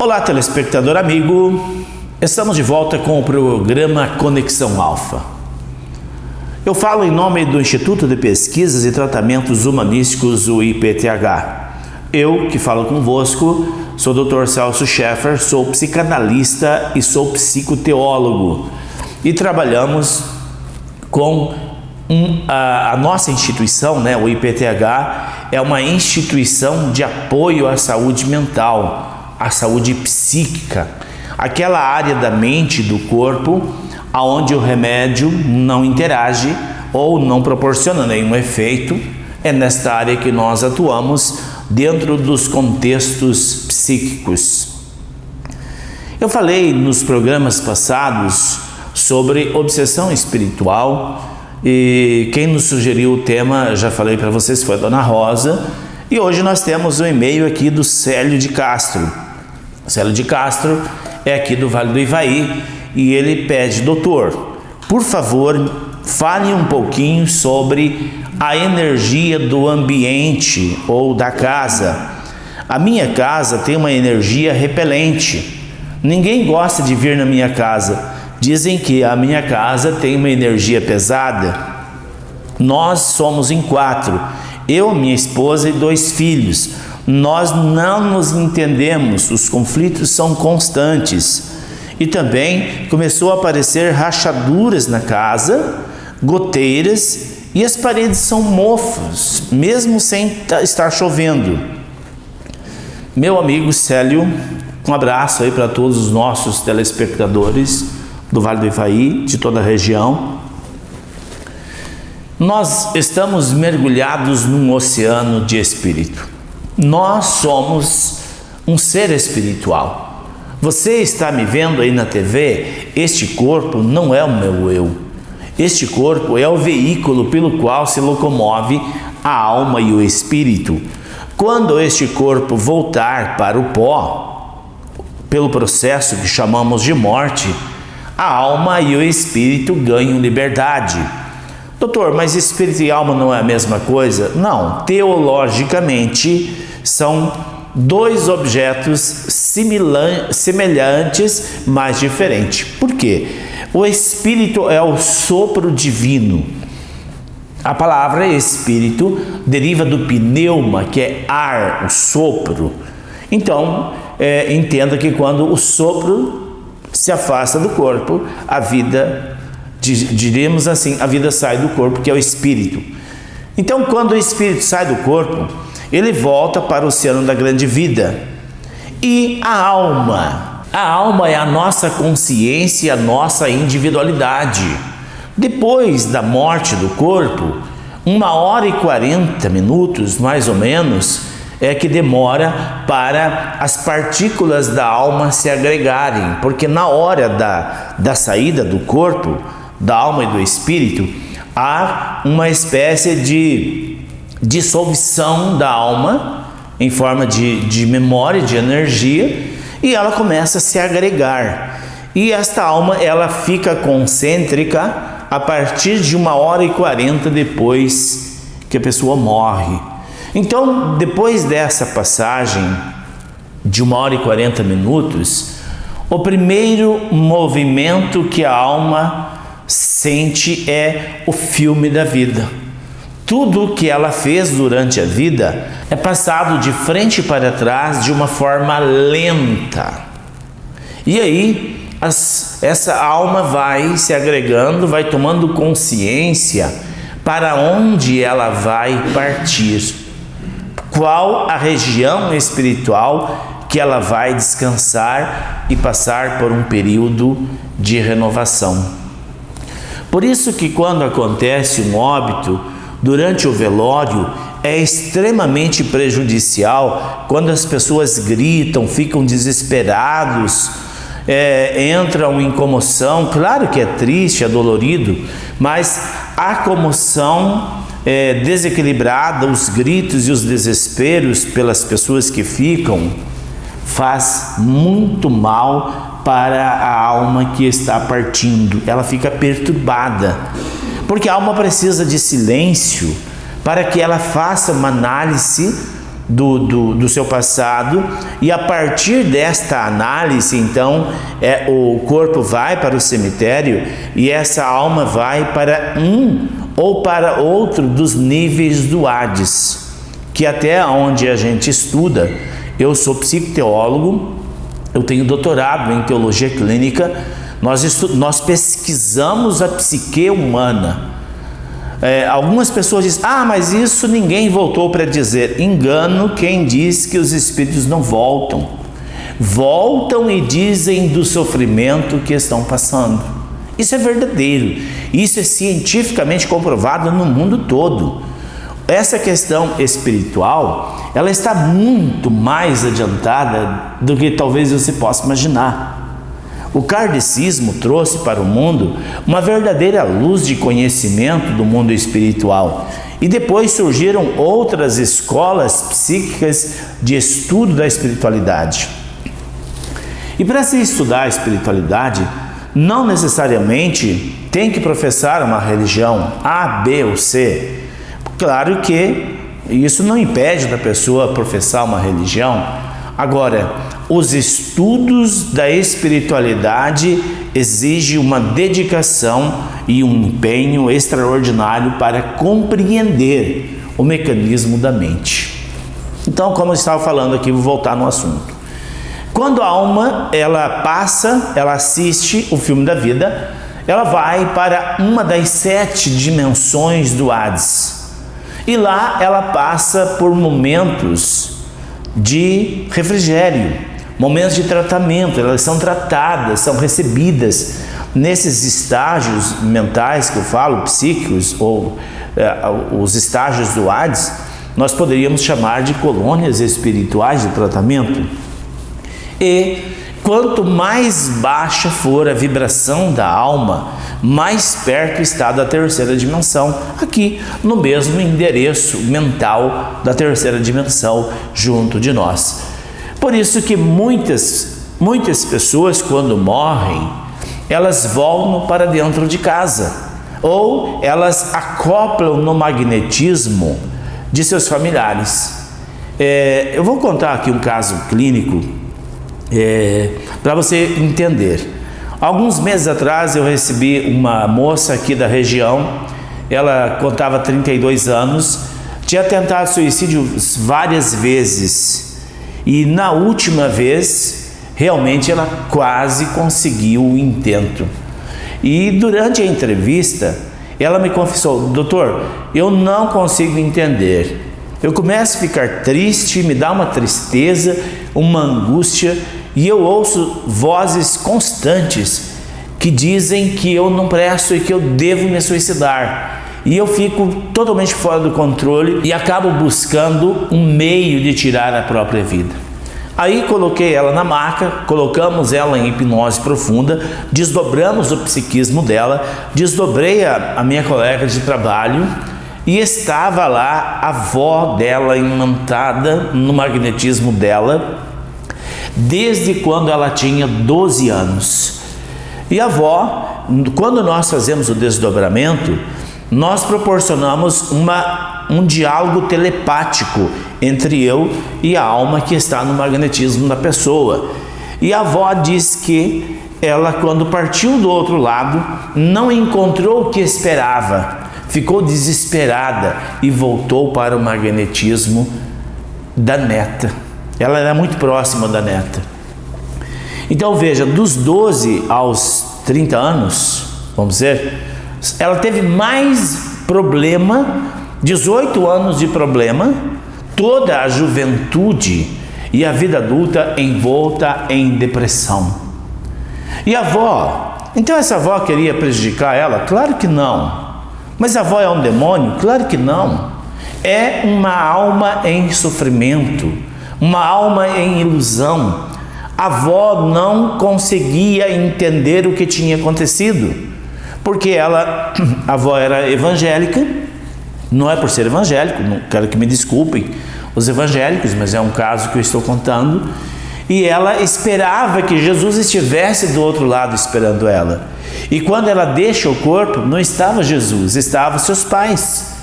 Olá, telespectador amigo, estamos de volta com o programa Conexão Alfa. Eu falo em nome do Instituto de Pesquisas e Tratamentos Humanísticos, o IPTH. Eu que falo convosco sou o Dr. Celso Schaeffer, sou psicanalista e sou psicoteólogo e trabalhamos com a nossa instituição, o IPTH, é uma instituição de apoio à saúde mental, à saúde psíquica, aquela área da mente e do corpo onde o remédio não interage ou não proporciona nenhum efeito. É nesta área que nós atuamos dentro dos contextos psíquicos. Eu falei nos programas passados sobre obsessão espiritual e quem nos sugeriu o tema, já falei para vocês, foi a Dona Rosa, e hoje nós temos um e-mail aqui do Célio de Castro. Célio de Castro é aqui do Vale do Ivaí e ele pede: doutor, por favor, fale um pouquinho sobre a energia do ambiente ou da casa. A minha casa tem uma energia repelente. Ninguém gosta de vir na minha casa. Dizem que a minha casa tem uma energia pesada. Nós somos em 4, eu, minha esposa e 2 filhos. Nós não nos entendemos, os conflitos são constantes. E também começou a aparecer rachaduras na casa, goteiras, e as paredes são mofas, mesmo sem estar chovendo. Meu amigo Célio, um abraço aí para todos os nossos telespectadores do Vale do Ivaí, de toda a região. Nós estamos mergulhados num oceano de espírito. Nós somos um ser espiritual. Você está me vendo aí na TV? Este corpo não é o meu eu. Este corpo é o veículo pelo qual se locomove a alma e o espírito. Quando este corpo voltar para o pó, pelo processo que chamamos de morte, a alma e o espírito ganham liberdade. Doutor, mas espírito e alma não é a mesma coisa? Não, teologicamente são 2 objetos semelhantes, mas diferentes. Por quê? O espírito é o sopro divino. A palavra espírito deriva do pneuma, que é ar, o sopro. Então, entenda que quando o sopro se afasta do corpo, a vida, diríamos assim, a vida sai do corpo, que é o espírito. Então, quando o espírito sai do corpo, ele volta para o oceano da grande vida. E a alma é a nossa consciência, a nossa individualidade. Depois da morte do corpo, 1h e 40 minutos, mais ou menos, é que demora para as partículas da alma se agregarem, porque na hora da saída do corpo, da alma e do espírito, há uma espécie de dissolução da alma em forma de memória, de energia, e ela começa a se agregar. E esta alma, ela fica concêntrica a partir de 1h e 40 depois que a pessoa morre. Então, depois dessa passagem de 1h e 40 minutos, o primeiro movimento que a alma sente é o filme da vida. Tudo o que ela fez durante a vida é passado de frente para trás de uma forma lenta. E aí, essa alma vai se agregando, vai tomando consciência para onde ela vai partir. Qual a região espiritual que ela vai descansar e passar por um período de renovação. Por isso que quando acontece um óbito, durante o velório, é extremamente prejudicial quando as pessoas gritam, ficam desesperados, entram em comoção. Claro que é triste, é dolorido, mas a comoção desequilibrada, os gritos e os desesperos pelas pessoas que ficam, faz muito mal para a alma que está partindo. Ela fica perturbada, porque a alma precisa de silêncio para que ela faça uma análise do seu passado, e a partir desta análise, então, o corpo vai para o cemitério e essa alma vai para um ou para outro dos níveis do Hades, que até onde a gente estuda, eu sou psicoteólogo, eu tenho doutorado em teologia clínica, nós pesquisamos a psique humana. Algumas pessoas dizem, mas isso ninguém voltou para dizer. Engano quem diz que os espíritos não voltam. Voltam e dizem do sofrimento que estão passando. Isso é verdadeiro. Isso é cientificamente comprovado no mundo todo. Essa questão espiritual, ela está muito mais adiantada do que talvez você possa imaginar. O kardecismo trouxe para o mundo uma verdadeira luz de conhecimento do mundo espiritual. E depois surgiram outras escolas psíquicas de estudo da espiritualidade. E para se estudar a espiritualidade, não necessariamente tem que professar uma religião A, B ou C. Claro que isso não impede da pessoa professar uma religião. Agora, os estudos da espiritualidade exigem uma dedicação e um empenho extraordinário para compreender o mecanismo da mente. Então, como eu estava falando aqui, vou voltar no assunto. Quando a alma, ela assiste o filme da vida, ela vai para uma das 7 dimensões do Hades. E lá ela passa por momentos de refrigério, momentos de tratamento. Elas são tratadas, são recebidas nesses estágios mentais que eu falo, psíquicos, ou os estágios do Hades, nós poderíamos chamar de colônias espirituais de tratamento. E quanto mais baixa for a vibração da alma, mais perto está da terceira dimensão, aqui no mesmo endereço mental da terceira dimensão junto de nós. Por isso que muitas pessoas, quando morrem, elas voltam para dentro de casa, ou elas acoplam no magnetismo de seus familiares. Eu vou contar aqui um caso clínico para você entender. Alguns meses atrás eu recebi uma moça aqui da região, ela contava 32 anos, tinha tentado suicídio várias vezes e na última vez realmente ela quase conseguiu o intento. E durante a entrevista ela me confessou: doutor, eu não consigo entender, eu começo a ficar triste, me dá uma tristeza, uma angústia, e eu ouço vozes constantes que dizem que eu não presto e que eu devo me suicidar. E eu fico totalmente fora do controle e acabo buscando um meio de tirar a própria vida. Aí coloquei ela na maca, colocamos ela em hipnose profunda, desdobramos o psiquismo dela, desdobrei a minha colega de trabalho e estava lá a avó dela imantada no magnetismo dela, desde quando ela tinha 12 anos. E a avó, quando nós fazemos o desdobramento, nós proporcionamos um diálogo telepático entre eu e a alma que está no magnetismo da pessoa. E a avó diz que ela, quando partiu do outro lado, não encontrou o que esperava, ficou desesperada e voltou para o magnetismo da neta. Ela era muito próxima da neta. Então veja, dos 12 aos 30 anos, vamos dizer, ela teve mais problema, 18 anos de problema, toda a juventude e a vida adulta envolta em depressão. E a avó, então essa avó queria prejudicar ela? Claro que não. Mas a avó é um demônio? Claro que não. É uma alma em sofrimento, uma alma em ilusão. A avó não conseguia entender o que tinha acontecido, porque a avó era evangélica, não é por ser evangélico, não quero que me desculpem os evangélicos, mas é um caso que eu estou contando, e ela esperava que Jesus estivesse do outro lado esperando ela. E quando ela deixa o corpo, não estava Jesus, estavam seus pais.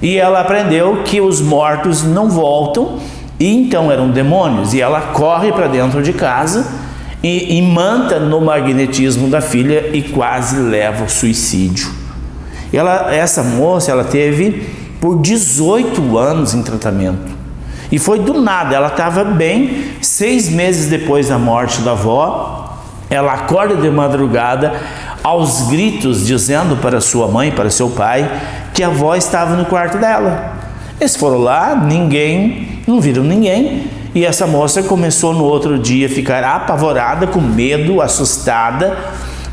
E ela aprendeu que os mortos não voltam, e então eram demônios. E ela corre para dentro de casa e imanta no magnetismo da filha e quase leva ao suicídio. Essa moça, ela teve por 18 anos em tratamento. E foi do nada, ela estava bem. 6 meses depois da morte da avó, ela acorda de madrugada aos gritos, dizendo para sua mãe, para seu pai, que a avó estava no quarto dela. Eles foram lá, não viram ninguém, e essa moça começou no outro dia a ficar apavorada, com medo, assustada,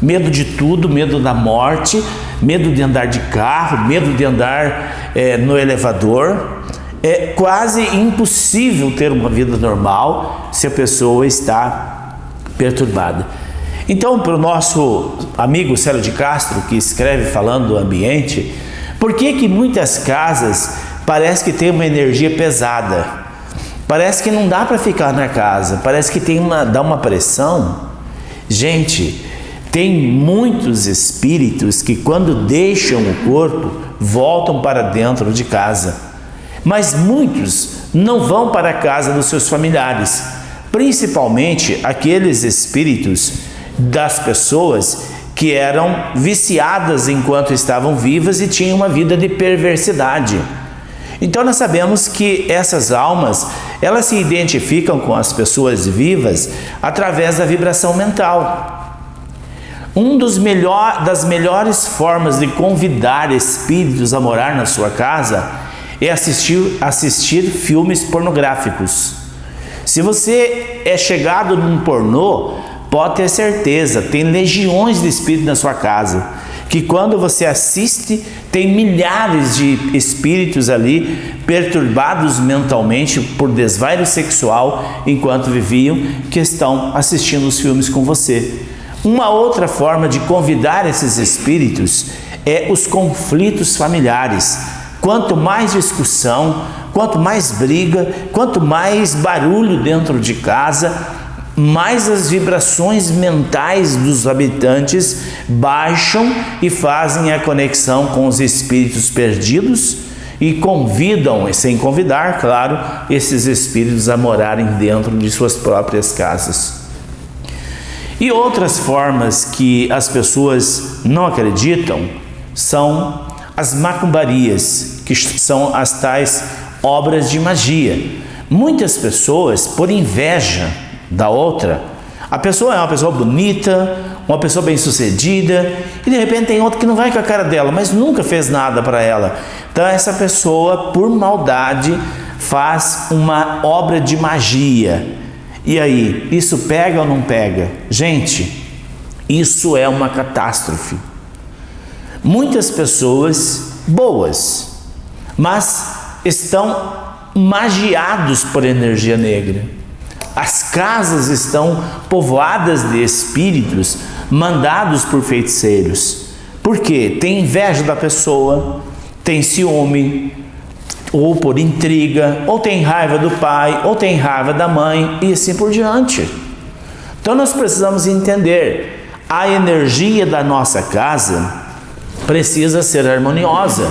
medo de tudo, medo da morte, medo de andar de carro, medo de andar no elevador. É quase impossível ter uma vida normal se a pessoa está perturbada. Então, para o nosso amigo Célio de Castro, que escreve falando do ambiente, por que muitas casas parece que tem uma energia pesada? Parece que não dá para ficar na casa, parece que dá uma pressão. Gente, tem muitos espíritos que quando deixam o corpo, voltam para dentro de casa. Mas muitos não vão para a casa dos seus familiares, principalmente aqueles espíritos das pessoas que eram viciadas enquanto estavam vivas e tinham uma vida de perversidade. Então nós sabemos que essas almas, elas se identificam com as pessoas vivas através da vibração mental. Das melhores formas de convidar espíritos a morar na sua casa é assistir filmes pornográficos. Se você é chegado num pornô, pode ter certeza, tem legiões de espíritos na sua casa, que quando você assiste, tem milhares de espíritos ali, perturbados mentalmente por desvairo sexual, enquanto viviam, que estão assistindo os filmes com você. Uma outra forma de convidar esses espíritos é os conflitos familiares. Quanto mais discussão, quanto mais briga, quanto mais barulho dentro de casa, mais as vibrações mentais dos habitantes baixam e fazem a conexão com os espíritos perdidos e convidam, sem convidar, claro, esses espíritos a morarem dentro de suas próprias casas. E outras formas que as pessoas não acreditam são as macumbarias, que são as tais obras de magia. Muitas pessoas, por inveja da outra, a pessoa é uma pessoa bonita, uma pessoa bem-sucedida, e de repente tem outra que não vai com a cara dela, mas nunca fez nada para ela. Então essa pessoa, por maldade, faz uma obra de magia. E aí, isso pega ou não pega? Gente, isso é uma catástrofe. Muitas pessoas boas, mas estão magiados por energia negra. As casas estão povoadas de espíritos mandados por feiticeiros. Por quê? Tem inveja da pessoa, tem ciúme, ou por intriga, ou tem raiva do pai, ou tem raiva da mãe, e assim por diante. Então nós precisamos entender, a energia da nossa casa precisa ser harmoniosa.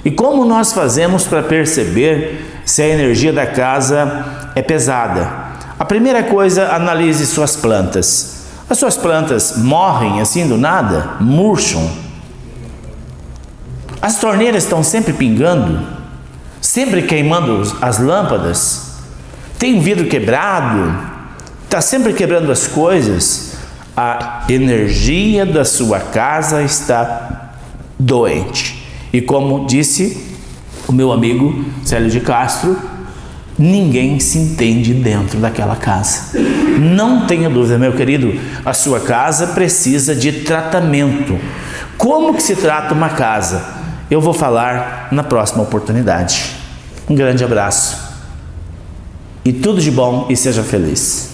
E como nós fazemos para perceber se a energia da casa é pesada? A primeira coisa, analise suas plantas. As suas plantas morrem assim do nada? Murcham? As torneiras estão sempre pingando? Sempre queimando as lâmpadas? Tem um vidro quebrado? Está sempre quebrando as coisas? A energia da sua casa está doente. E como disse o meu amigo Célio de Castro, ninguém se entende dentro daquela casa. Não tenha dúvida, meu querido, a sua casa precisa de tratamento. Como que se trata uma casa? Eu vou falar na próxima oportunidade. Um grande abraço. E tudo de bom e seja feliz.